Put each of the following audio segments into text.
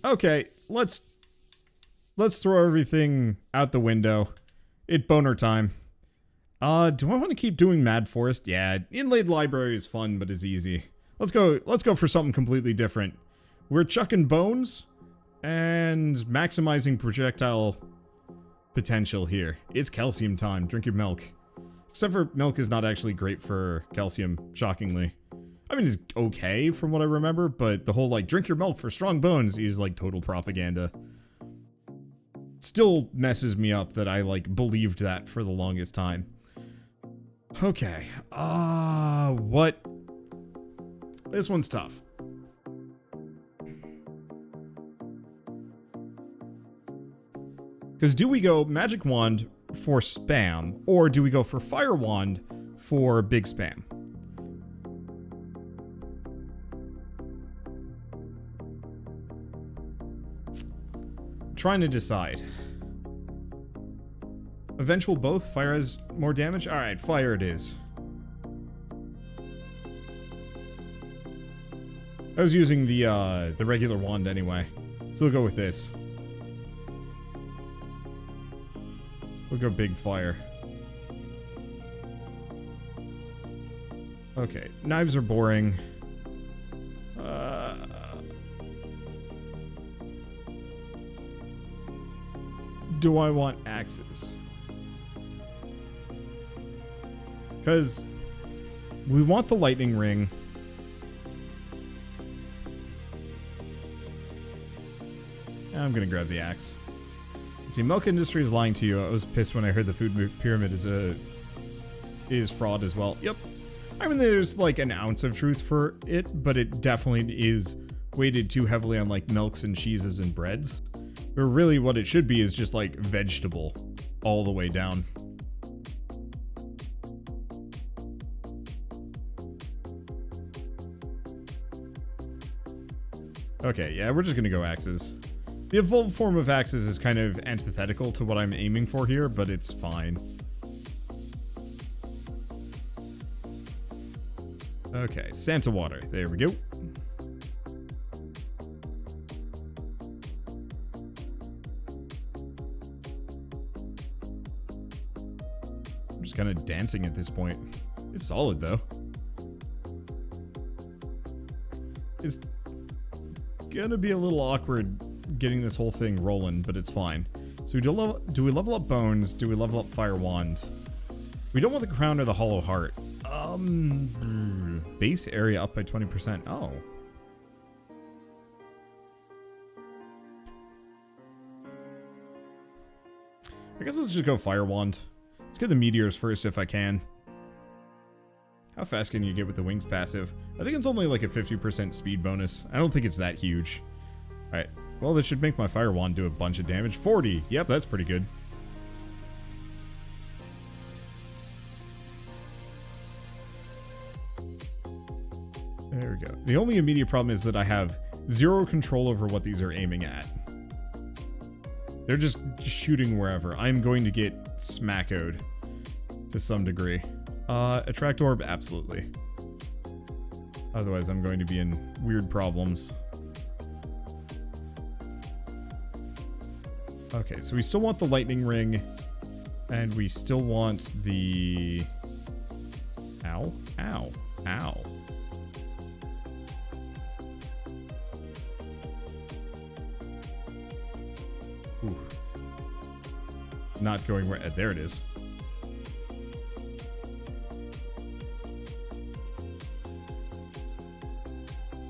Okay, let's throw everything out the window. It's boner time. Do I want to keep doing Mad Forest? Yeah, Inlaid Library is fun, but it's easy. Let's go for something completely different. We're chucking bones and maximizing projectile potential here. It's calcium time. Drink your milk. Except for milk is not actually great for calcium, shockingly. I mean, it's okay from what I remember, but the whole, like, drink your milk for strong bones is, like, total propaganda. Still messes me up that I, like, believed that for the longest time. Okay. What? This one's tough. Because do we go Magic Wand for spam, or do we go for Fire Wand for big spam? I'm trying to decide. Eventual both? Fire has more damage? Alright, fire it is. I was using the regular wand anyway, so we'll go with this. We'll go big fire. Okay, knives are boring. Do I want axes? Because we want the lightning ring. I'm gonna grab the axe. See, milk industry is lying to you. I was pissed when I heard the food pyramid is fraud as well. Yep. I mean, there's like an ounce of truth for it, but it definitely is weighted too heavily on like milks and cheeses and breads. But really what it should be is just like vegetable all the way down. Okay, yeah, we're just gonna go axes. The evolved form of axes is kind of antithetical to what I'm aiming for here, but it's fine. Okay, Santa water. There we go. I'm just kind of dancing at this point. It's solid, though. It's gonna be a little awkward getting this whole thing rolling, but it's fine. So do we level up bones? Do we level up fire wand? We don't want the crown or the hollow heart. Base area up by 20%. Oh. I guess let's just go fire wand. Let's get the meteors first if I can. How fast can you get with the wings passive? I think it's only like a 50% speed bonus. I don't think it's that huge. Alright. Well, this should make my fire wand do a bunch of damage. 40. Yep, that's pretty good. There we go. The only immediate problem is that I have zero control over what these are aiming at. They're just shooting wherever. I'm going to get smackoed to some degree. Attract orb, absolutely. Otherwise, I'm going to be in weird problems. Okay, so we still want the lightning ring, and we still want the... Ow, ow, ow. Ooh. Not going where... there it is.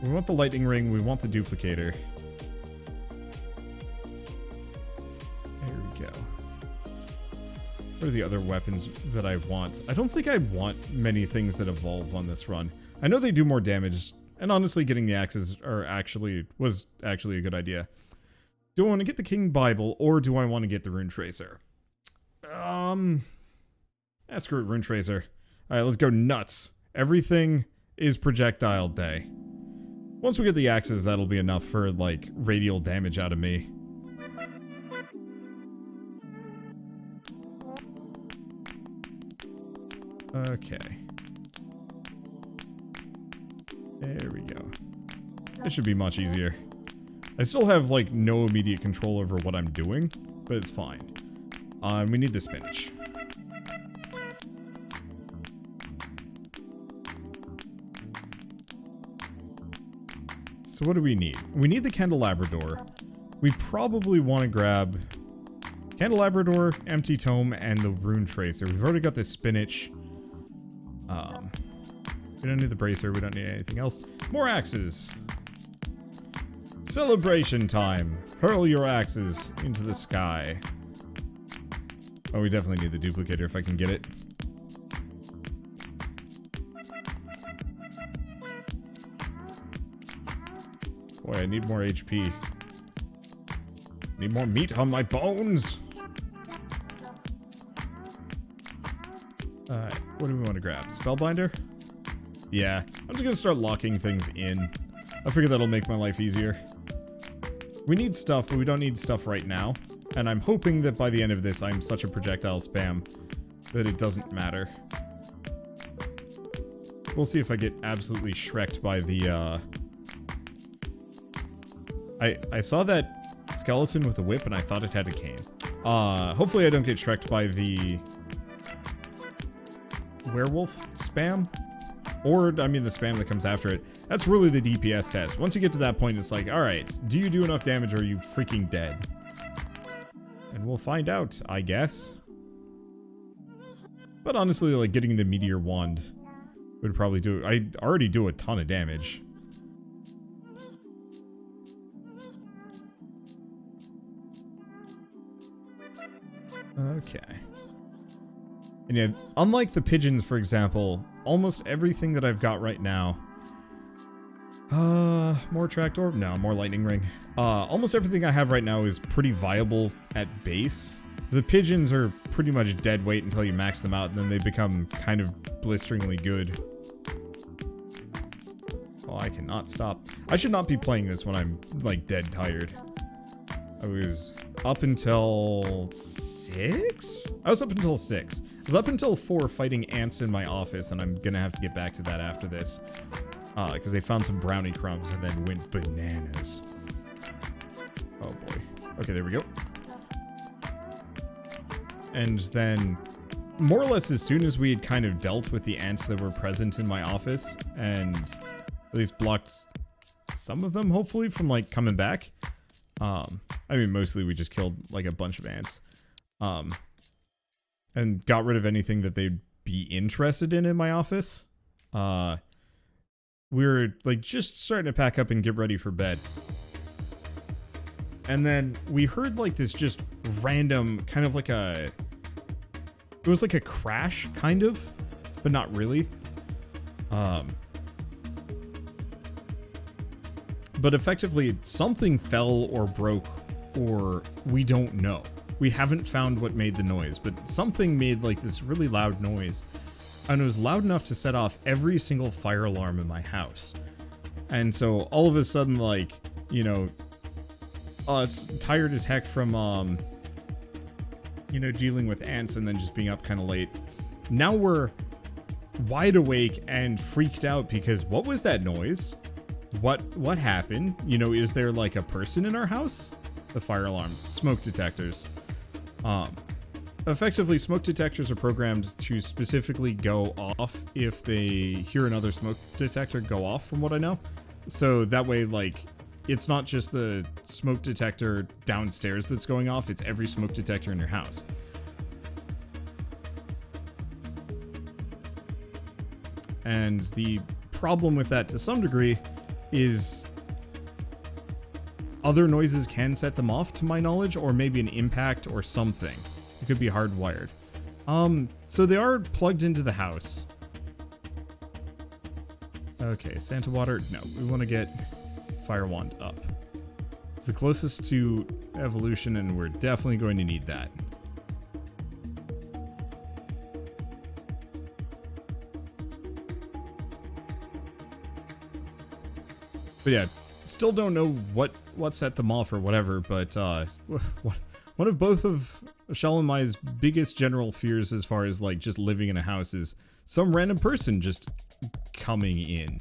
We want the lightning ring, we want the duplicator. There we go. What are the other weapons that I want? I don't think I want many things that evolve on this run. I know they do more damage, and honestly getting the axes was actually a good idea. Do I want to get the King Bible, or do I want to get the Rune Tracer? Screw it, Rune Tracer. Alright, let's go nuts. Everything is projectile day. Once we get the axes, that'll be enough for, like, radial damage out of me. Okay. There we go. This should be much easier. I still have, like, no immediate control over what I'm doing, but it's fine. We need the spinach. So what do we need? We need the candelabrador. We probably want to grab candelabrador, empty tome, and the rune tracer. We've already got the spinach. We don't need the bracer. We don't need anything else. More axes. Celebration time. Hurl your axes into the sky. Oh, we definitely need the duplicator if I can get it. Boy, I need more HP. Need more meat on my bones. Alright, what do we want to grab? Spellbinder? Yeah, I'm just gonna start locking things in. I figure that'll make my life easier. We need stuff, but we don't need stuff right now. And I'm hoping that by the end of this, I'm such a projectile spam that it doesn't matter. We'll see if I get absolutely shreked by the, I saw that skeleton with a whip and I thought it had a cane. Hopefully I don't get shreked by the werewolf spam. Or, I mean, the spam that comes after it. That's really the DPS test. Once you get to that point, it's like, alright, do you do enough damage or are you freaking dead? And we'll find out, I guess. But honestly, like, getting the meteor wand would probably do it. I already do a ton of damage. Okay. And yeah, unlike the pigeons, for example, almost everything that I've got right now... more tractor? No, more lightning ring. Almost everything I have right now is pretty viable at base. The pigeons are pretty much dead weight until you max them out, and then they become kind of blisteringly good. Oh, I cannot stop. I should not be playing this when I'm, like, dead tired. I was up until 6? I was up until 6. I was up until 4 fighting ants in my office, and I'm gonna have to get back to that after this. Because they found some brownie crumbs and then went bananas. Oh boy. Okay, there we go. And then, more or less as soon as we had kind of dealt with the ants that were present in my office, and at least blocked some of them, hopefully, from, like, coming back. I mean, mostly we just killed, like, a bunch of ants. And got rid of anything that they'd be interested in my office. We were, like, just starting to pack up and get ready for bed. And then we heard, like, this just random, kind of like a... It was like a crash, kind of, but not really. But effectively, something fell or broke, or we don't know. We haven't found what made the noise, but something made, like, this really loud noise. And it was loud enough to set off every single fire alarm in my house. And so, all of a sudden, like, you know, us tired as heck from, you know, dealing with ants and then just being up kind of late. Now we're wide awake and freaked out because what was that noise? What happened? You know, is there, like, a person in our house? The fire alarms, smoke detectors. Effectively, smoke detectors are programmed to specifically go off if they hear another smoke detector go off, from what I know. So that way, like, it's not just the smoke detector downstairs that's going off, it's every smoke detector in your house. And the problem with that, to some degree, is other noises can set them off, to my knowledge, or maybe an impact or something. It could be hardwired. So they are plugged into the house. Okay, Santa water. No, we want to get fire wand up. It's the closest to evolution, and we're definitely going to need that. But yeah, still don't know what set them off or whatever, but one of both of Shell and Mai's biggest general fears as far as, like, just living in a house is some random person just coming in.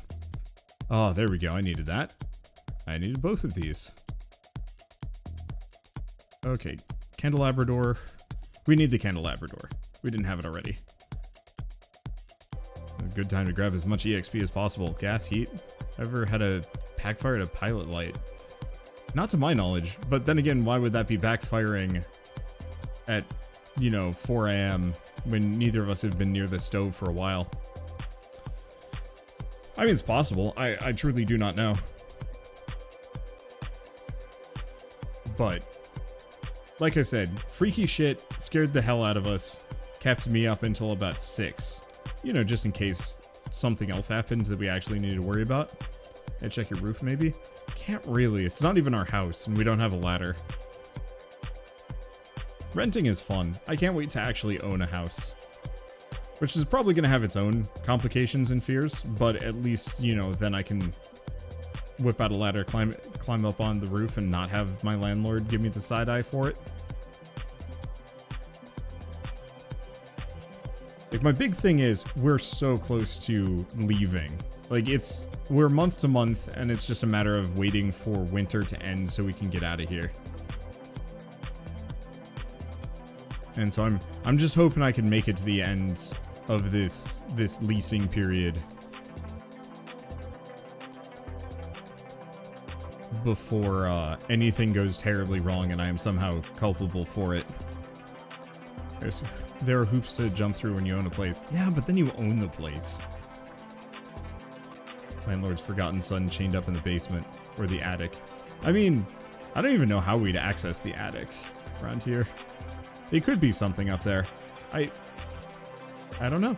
Oh, there we go. I needed that. I needed both of these. Okay, candelabra door. We need the candelabra door. We didn't have it already. A good time to grab as much EXP as possible. Gas heat. Ever had a backfire at a pilot light? Not to my knowledge, but then again, why would that be backfiring at, you know, 4 a.m. when neither of us have been near the stove for a while? I mean, it's possible. I truly do not know. But, like I said, freaky shit scared the hell out of us. Kept me up until about 6. You know, just in case something else happened that we actually needed to worry about. And check your roof, maybe? Can't really. It's not even our house, and we don't have a ladder. Renting is fun. I can't wait to actually own a house. Which is probably going to have its own complications and fears, but at least, you know, then I can whip out a ladder, climb up on the roof, and not have my landlord give me the side eye for it. Like, my big thing is, we're so close to leaving. Like, we're month to month, and it's just a matter of waiting for winter to end so we can get out of here. And so I'm just hoping I can make it to the end of this leasing period before anything goes terribly wrong and I am somehow culpable for it. There are hoops to jump through when you own a place. Yeah, but then you own the place. Landlord's forgotten son chained up in the basement or the attic. I mean, I don't even know how we'd access the attic around here. It could be something up there. I don't know.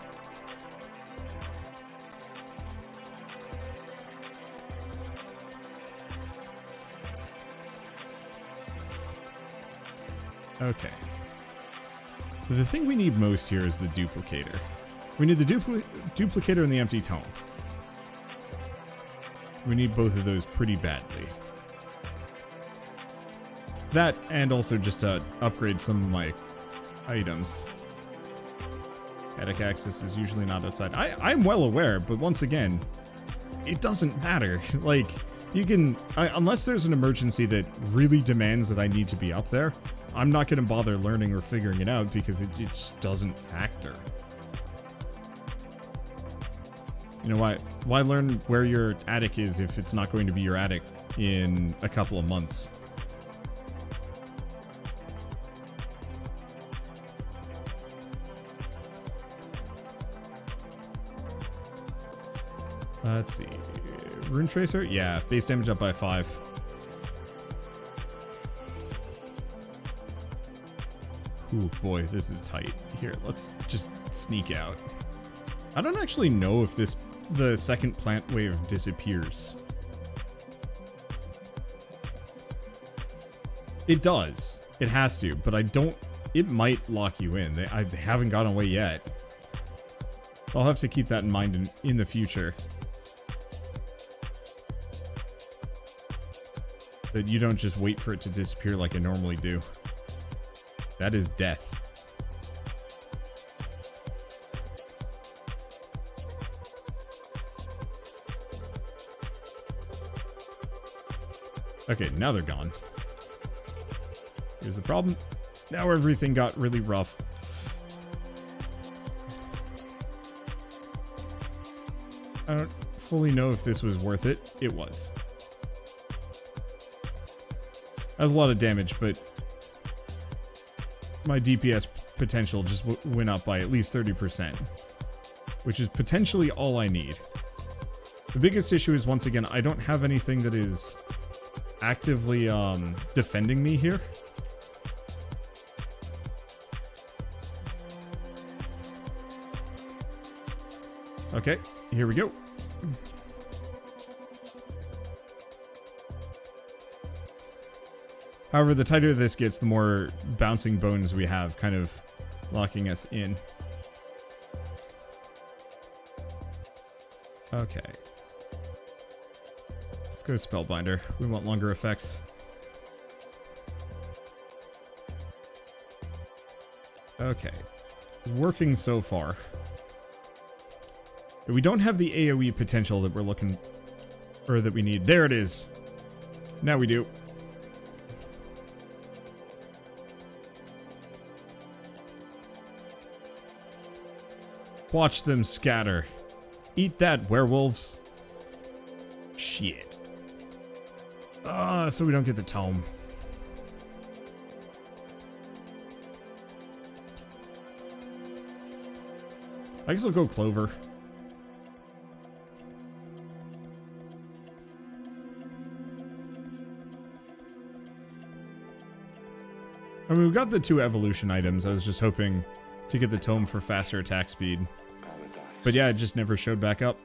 Okay. So the thing we need most here is the duplicator. We need the duplicator and the empty tome. We need both of those pretty badly. That, and also just to upgrade some of my items. Attic access is usually not outside. I'm well aware, but once again, it doesn't matter. Like, you can... unless there's an emergency that really demands that I need to be up there, I'm not going to bother learning or figuring it out because it just doesn't factor. You know, why learn where your attic is if it's not going to be your attic in a couple of months? Let's see. Rune Tracer? Yeah, base damage up by 5. Ooh, boy, this is tight. Here, let's just sneak out. I don't actually know if the second plant wave disappears. It does. It has to, but I don't... It might lock you in. They haven't gone away yet. I'll have to keep that in mind in the future. That you don't just wait for it to disappear like I normally do. That is death. Okay, now they're gone. Here's the problem. Now everything got really rough. I don't fully know if this was worth it. It was. That was a lot of damage, but my DPS potential just went up by at least 30%, which is potentially all I need. The biggest issue is, once again, I don't have anything that is actively defending me here. Okay, here we go. However, the tighter this gets, the more bouncing bones we have, kind of locking us in. Okay. Let's go Spellbinder. We want longer effects. Okay. Working so far. We don't have the AoE potential that we're looking... or that we need. There it is. Now we do. Watch them scatter. Eat that, werewolves. Shit. So we don't get the tome. I guess I'll go Clover. I mean, we got the 2 evolution items. I was just hoping to get the tome for faster attack speed. But yeah, it just never showed back up.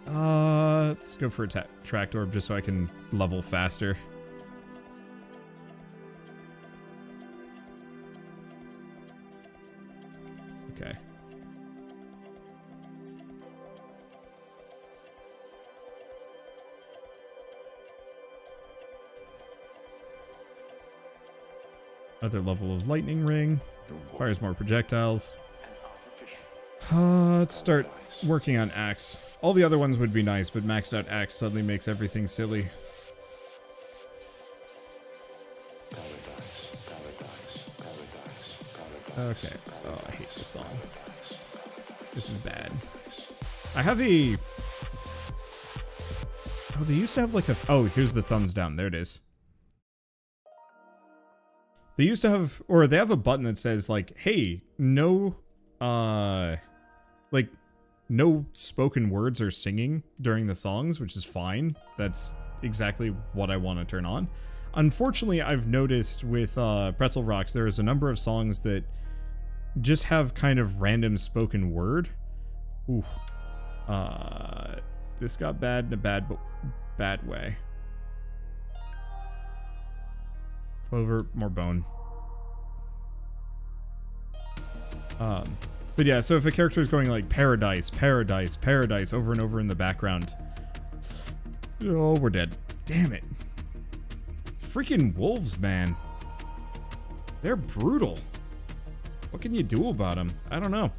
Let's go for a tracked orb just so I can level faster. Okay. Another level of lightning ring. Fires more projectiles. Let's start working on axe. All the other ones would be nice, but maxed out axe suddenly makes everything silly. Okay. Oh, I hate this song. This is bad. I have a... Oh, they used to have like a... Oh, here's the thumbs down. There it is. They used to have... Or they have a button that says like, hey, no... like... no spoken words or singing during the songs, which is fine. That's exactly what I want to turn on. Unfortunately, I've noticed with Pretzel Rocks, there is a number of songs that just have kind of random spoken word. Ooh. This got bad in a bad way. Clover, more bone. But yeah, so if a character is going like paradise, paradise, paradise over and over in the background. Oh, we're dead. Damn it. Freaking wolves, man. They're brutal. What can you do about them? I don't know.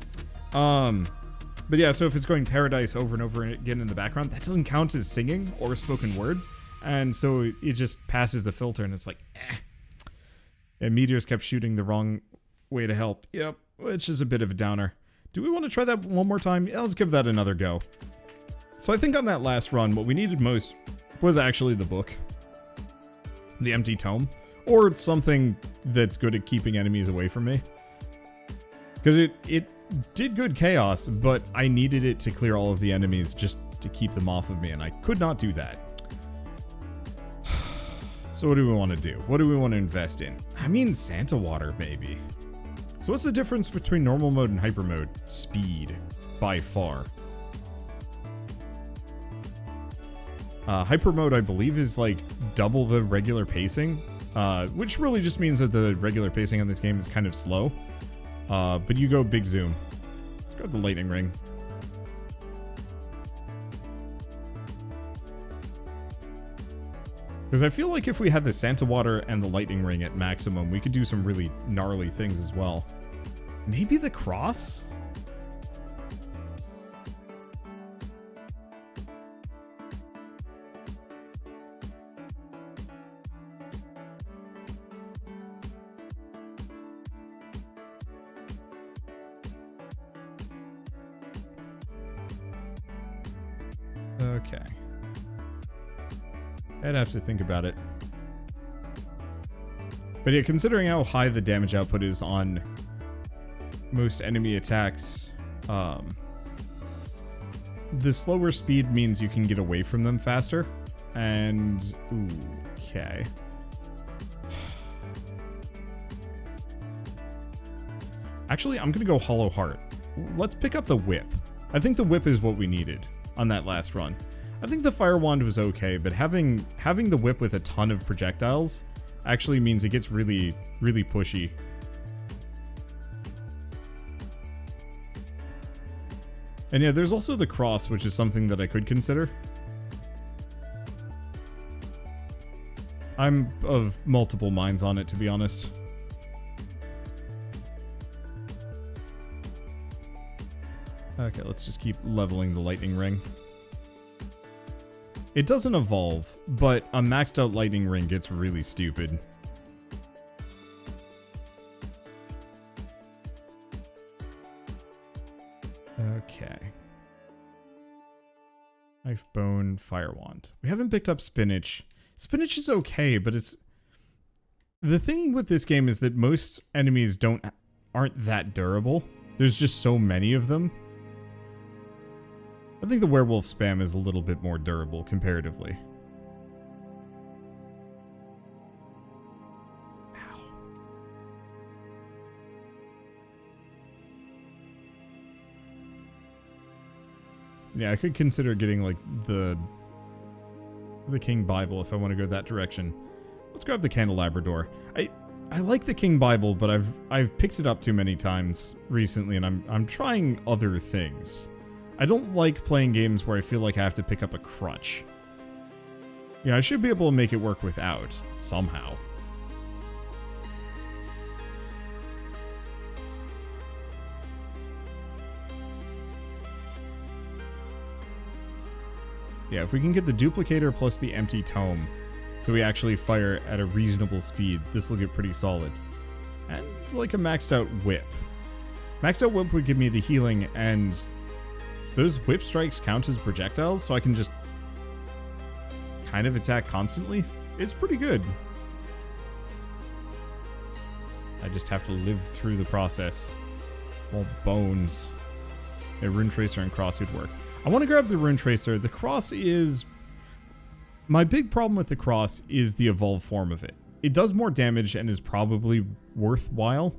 But yeah, so if it's going paradise over and over again in the background, that doesn't count as singing or spoken word. And so it just passes the filter and it's like, eh. And meteors kept shooting the wrong way to help. Yep. Which is a bit of a downer. Do we want to try that one more time? Yeah, let's give that another go. So I think on that last run, what we needed most was actually the book. The empty tome. Or something that's good at keeping enemies away from me. Because it did good chaos, but I needed it to clear all of the enemies just to keep them off of me, and I could not do that. So what do we want to do? What do we want to invest in? I mean, Santa Water, maybe. So what's the difference between normal mode and hyper mode? Speed, by far. Hyper mode, I believe, is like double the regular pacing, which really just means that the regular pacing on this game is kind of slow. But you go big zoom. Go the lightning ring. Because I feel like if we had the Santa Water and the lightning ring at maximum, we could do some really gnarly things as well. Maybe the cross? Okay. I'd have to think about it. But yeah, considering how high the damage output is on most enemy attacks, the slower speed means you can get away from them faster. And, okay. Actually, I'm gonna go Hollow Heart. Let's pick up the whip. I think the whip is what we needed on that last run. I think the Fire Wand was okay, but having the whip with a ton of projectiles actually means it gets really, really pushy. And yeah, there's also the cross, which is something that I could consider. I'm of multiple minds on it, to be honest. Okay, let's just keep leveling the lightning ring. It doesn't evolve, but a maxed out lightning ring gets really stupid. Knife, bone, fire wand. We haven't picked up spinach. Spinach is okay, but it's... The thing with this game is that most enemies aren't that durable. There's just so many of them. I think the werewolf spam is a little bit more durable comparatively. Ow. Yeah, I could consider getting like the King Bible if I want to go that direction. Let's grab the candelabra door. I like the King Bible, but I've picked it up too many times recently, and I'm trying other things. I don't like playing games where I feel like I have to pick up a crutch. Yeah, I should be able to make it work without, somehow. Yeah, if we can get the duplicator plus the empty tome, so we actually fire at a reasonable speed, this will get pretty solid. And like a maxed out whip. Maxed out whip would give me the healing, and those whip strikes count as projectiles, so I can just kind of attack constantly. It's pretty good. I just have to live through the process. Well, bones. A rune tracer and cross could work. I want to grab the rune tracer. The cross is... My big problem with the cross is the evolved form of it. It does more damage and is probably worthwhile.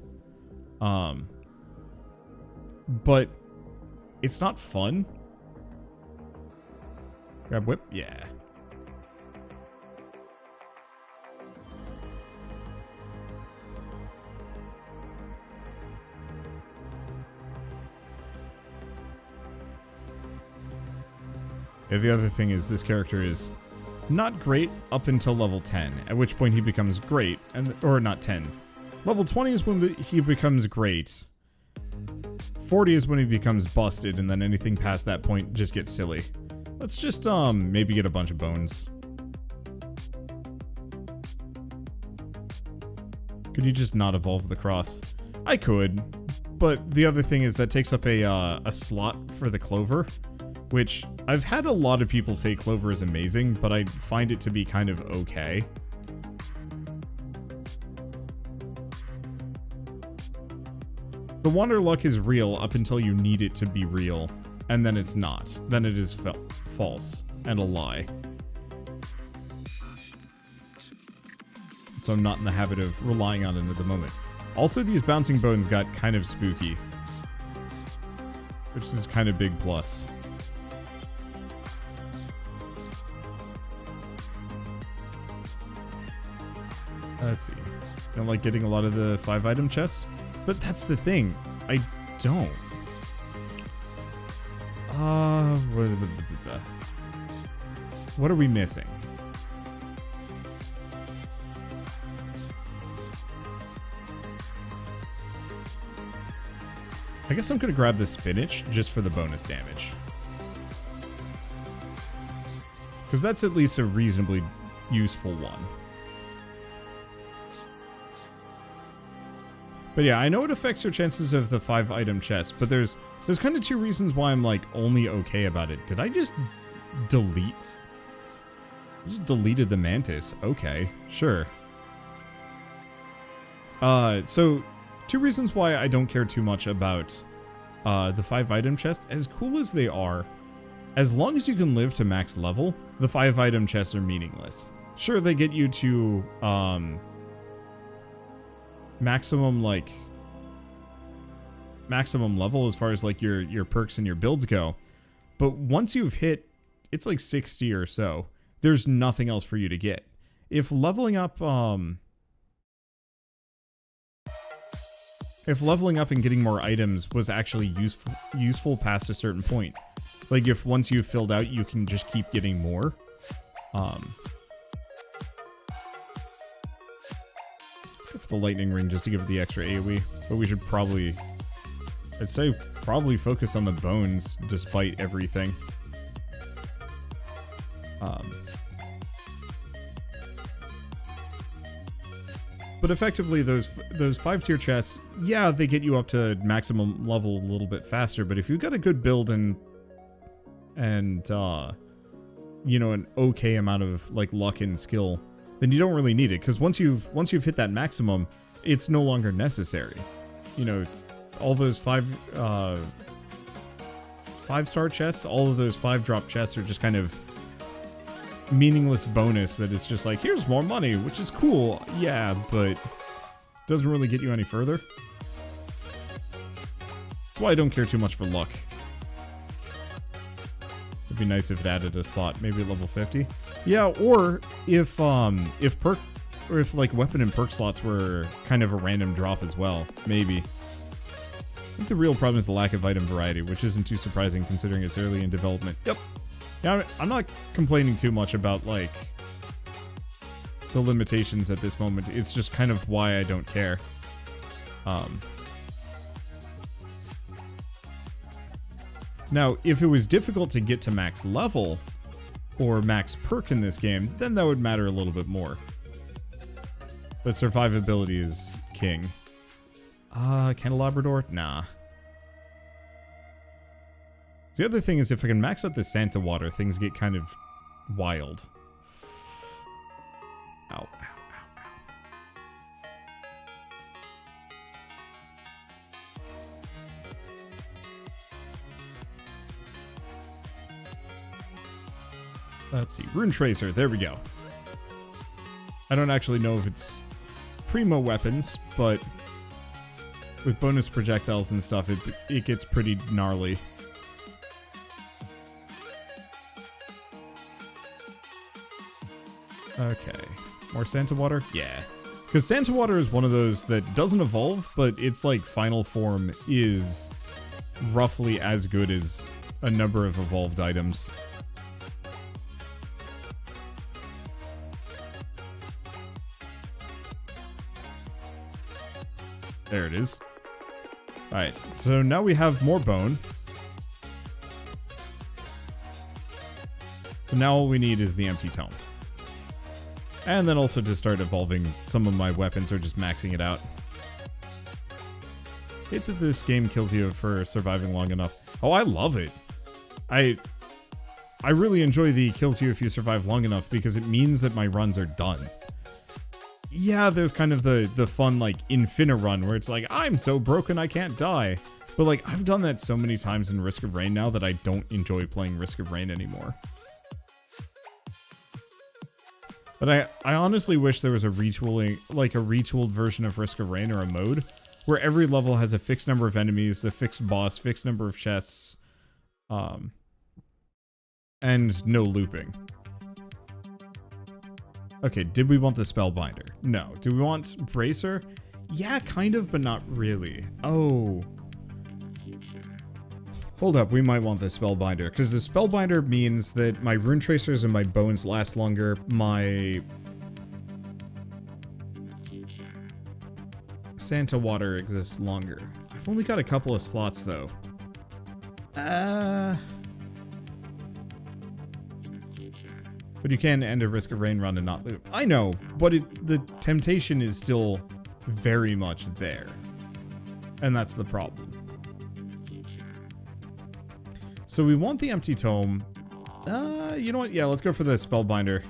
But it's not fun. Grab whip? Yeah. Yeah, the other thing is this character is not great up until level 10, at which point he becomes great, or not 10. Level 20 is when he becomes great. 40 is when he becomes busted, and then anything past that point just gets silly. Let's just, maybe get a bunch of bones. Could you just not evolve the cross? I could, but the other thing is that takes up a slot for the clover, which I've had a lot of people say clover is amazing, but I find it to be kind of okay. The wander luck is real up until you need it to be real, and then it's not. Then it is false and a lie. So I'm not in the habit of relying on it at the moment. Also, these bouncing bones got kind of spooky, which is kind of big plus. Let's see. Don't like getting a lot of the 5-item chests? But that's the thing. I don't. What are we missing? I guess I'm gonna grab the spinach just for the bonus damage. Because that's at least a reasonably useful one. But yeah, I know it affects your chances of the 5-item chest, but there's kind of two reasons why I'm like only okay about it. Did I just delete? I just deleted the mantis. Okay, sure. So two reasons why I don't care too much about the 5-item chest. As cool as they are, as long as you can live to max level, the 5-item chests are meaningless. Sure, they get you to maximum level as far as like your perks and your builds go, but once you've hit, it's like 60 or so, there's nothing else for you to get. If leveling up and getting more items was actually useful past a certain point, like if once you've filled out you can just keep getting more, go for the lightning ring just to give it the extra AoE, but we should probably, I'd say probably focus on the bones despite everything. But effectively those 5-tier chests, yeah, they get you up to maximum level a little bit faster, but if you've got a good build and you know, an okay amount of like luck and skill, then you don't really need it, because once you've hit that maximum, it's no longer necessary. You know, all those 5-star chests, all of those 5-drop chests are just kind of meaningless bonus that is just like, here's more money, which is cool, yeah, but doesn't really get you any further. That's why I don't care too much for luck. It'd be nice if it added a slot, maybe at level 50. Yeah, or if perk, or if like weapon and perk slots were kind of a random drop as well, maybe. I think the real problem is the lack of item variety, which isn't too surprising considering it's early in development. Yep. Yeah, I'm not complaining too much about like the limitations at this moment. It's just kind of why I don't care. Now, if it was difficult to get to max level or max perk in this game, then that would matter a little bit more. But survivability is king. Candelabra door? Nah. The other thing is, if I can max out the Santa water, things get kind of wild. Ow, ow, ow, ow. Let's see. Rune Tracer. There we go. I don't actually know if it's primo weapons, but with bonus projectiles and stuff, it gets pretty gnarly. Okay. More Santa water? Yeah. Because Santa water is one of those that doesn't evolve, but its like final form is roughly as good as a number of evolved items. There it is. Alright, so now we have more bone. So now all we need is the empty tome. And then also to start evolving some of my weapons or just maxing it out. Hate that this game kills you for surviving long enough. Oh, I love it. I really enjoy the kills you if you survive long enough because it means that my runs are done. Yeah, there's kind of the fun, like, Infina run where it's like, I'm so broken I can't die. But, like, I've done that so many times in Risk of Rain now that I don't enjoy playing Risk of Rain anymore. But I honestly wish there was a retooling, like a retooled version of Risk of Rain or a mode where every level has a fixed number of enemies, the fixed boss, fixed number of chests, and no looping. Okay, did we want the Spellbinder? No. Do we want Bracer? Yeah, kind of, but not really. Oh. Hold up, we might want the Spellbinder, because the Spellbinder means that my Rune Tracers and my Bones last longer, my Santa Water exists longer. I've only got a couple of slots, though. But you can end a Risk of Rain run and not loop. I know, but the temptation is still very much there. And that's the problem. So we want the Empty Tome. You know what? Yeah, let's go for the Spellbinder.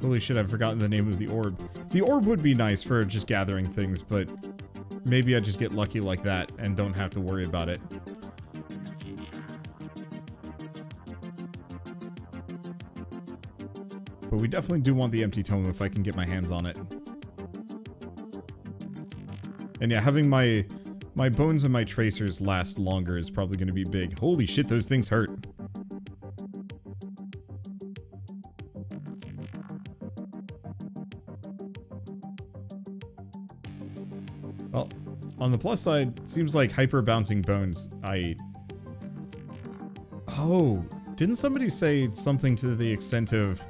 Holy shit, I've forgotten the name of the orb. The orb would be nice for just gathering things, but maybe I just get lucky like that and don't have to worry about it. But we definitely do want the Empty Tome if I can get my hands on it. And yeah, having my Bones and my Tracers last longer is probably going to be big. Holy shit, those things hurt. Well, on the plus side, it seems like hyper bouncing Bones. Oh, didn't somebody say something to the extent of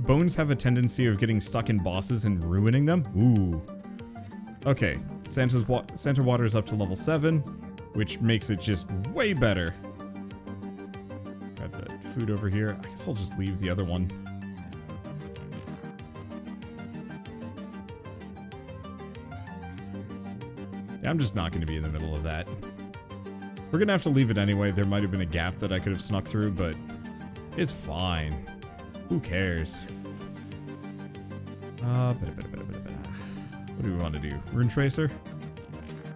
Bones have a tendency of getting stuck in bosses and ruining them? Ooh. Okay, Santa Water's up to level 7, which makes it just way better. Got that food over here. I guess I'll just leave the other one. Yeah, I'm just not going to be in the middle of that. We're gonna have to leave it anyway. There might have been a gap that I could have snuck through, but it's fine. Who cares? What do we want to do? Rune Tracer?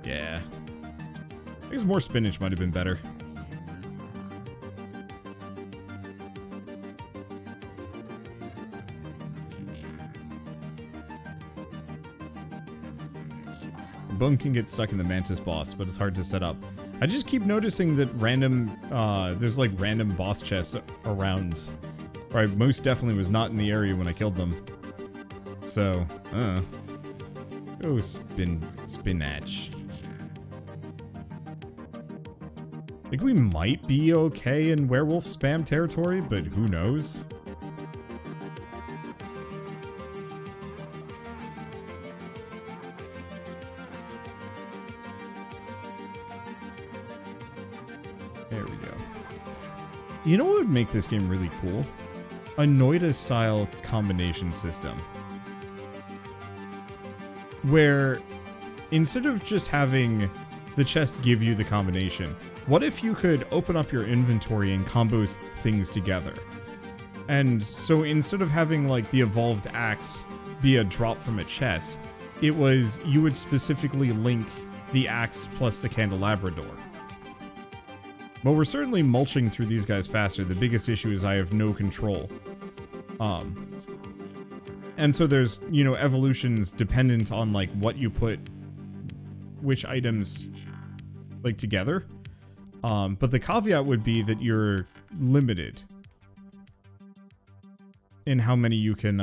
Yeah. I guess more spinach might have been better. Bone can get stuck in the Mantis boss, but it's hard to set up. I just keep noticing that there's like random boss chests around. Or I most definitely was not in the area when I killed them. So, oh, spinach. I think we might be okay in werewolf spam territory, but who knows? There we go. You know what would make this game really cool? A Noida-style combination system. Where, instead of just having the chest give you the combination, what if you could open up your inventory and combo things together? And so instead of having like the evolved axe be a drop from a chest, you would specifically link the axe plus the candelabra door. But we're certainly mulching through these guys faster. The biggest issue is I have no control. And so there's, you know, evolutions dependent on like what you put which items like together. But the caveat would be that you're limited in how many you can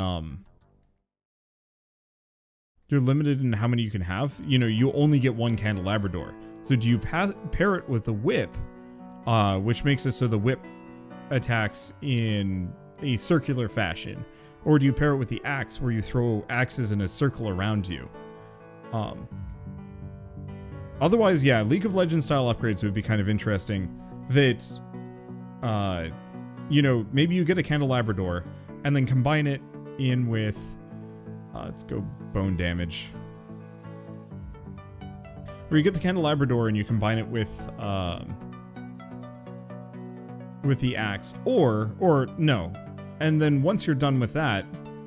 you're limited in how many you can have. You know, you only get one candelabra door. So do you pair it with the whip? Which makes it so the whip attacks in a circular fashion. Or do you pair it with the axe, where you throw axes in a circle around you? Otherwise, yeah, League of Legends style upgrades would be kind of interesting. That, you know, maybe you get a candelabra door, and then combine it in with, let's go bone damage. Where you get the candelabra door and you combine it with the axe, or no. And then once you're done with that,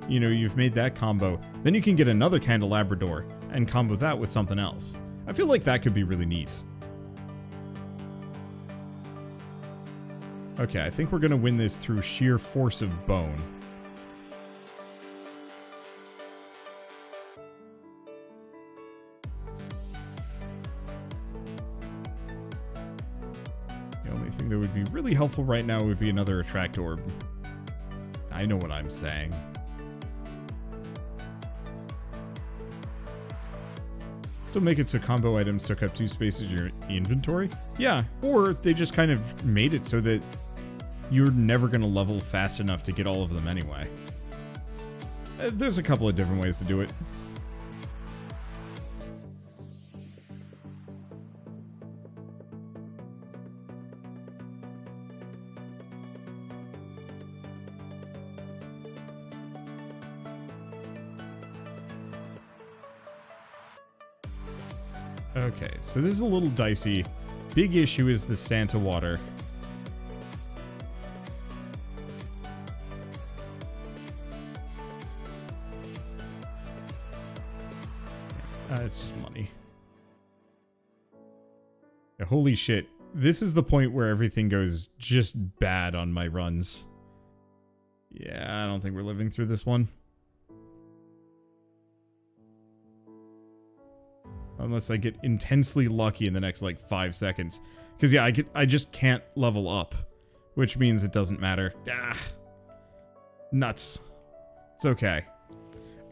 you know, you've made that combo, then you can get another candelabra door and combo that with something else. I feel like that could be really neat. Okay, I think we're gonna win this through sheer force of bone. That would be really helpful right now would be another attract orb. I know what I'm saying. Still make it so combo items took up 2 spaces in your inventory? Yeah, or they just kind of made it so that you're never going to level fast enough to get all of them anyway. There's a couple of different ways to do it. Okay, so this is a little dicey. Big issue is the Santa water. It's just money. Yeah, holy shit. This is the point where everything goes just bad on my runs. Yeah, I don't think we're living through this one. Unless I get intensely lucky in the next, like, 5 seconds. Because, yeah, I just can't level up. Which means it doesn't matter. Ah. Nuts. It's okay.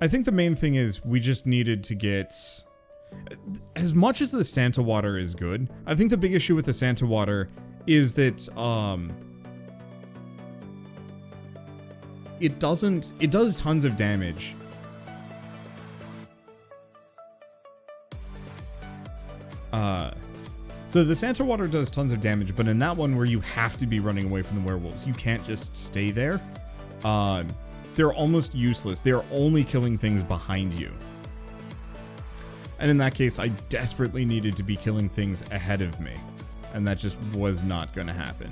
I think the main thing is we just needed to get... As much as the Santa water is good, I think the big issue with the Santa water is that, it does tons of damage. So the Santa water does tons of damage, but in that one where you have to be running away from the werewolves, you can't just stay there. They're almost useless. They're only killing things behind you. And in that case, I desperately needed to be killing things ahead of me. and that just was not going to happen.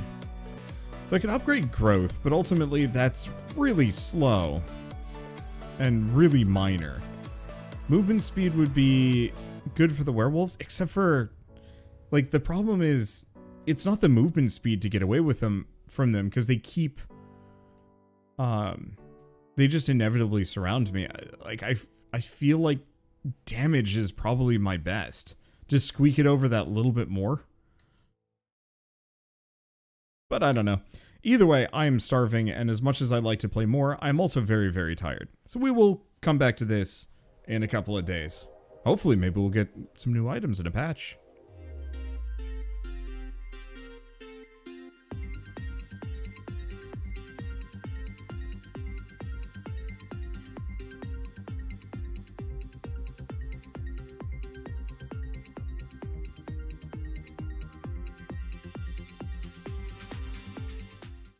So I can upgrade growth, but ultimately that's really slow and really minor. Movement speed would be good for the werewolves, except for, like, the problem is it's not the movement speed to get away with them from them, because they keep they just inevitably surround me. I feel like damage is probably my best. Just squeak it over that little bit more. But I don't know. Either way, I am starving, and as much as I'd like to play more, I'm also very, very tired. So we will come back to this in a couple of days. Hopefully, maybe we'll get some new items in a patch.